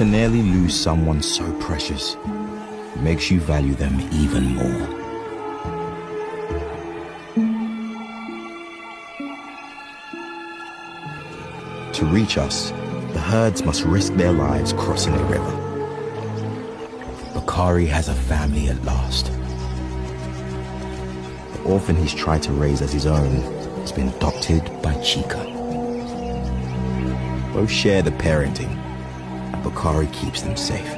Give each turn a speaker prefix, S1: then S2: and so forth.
S1: To nearly lose someone so precious makes you value them even more. To reach us, the herds must risk their lives crossing the river. Bakari has a family at last. The orphan he's tried to raise as his own has been adopted by Chica. Both share the parenting, and Bakari keeps them safe.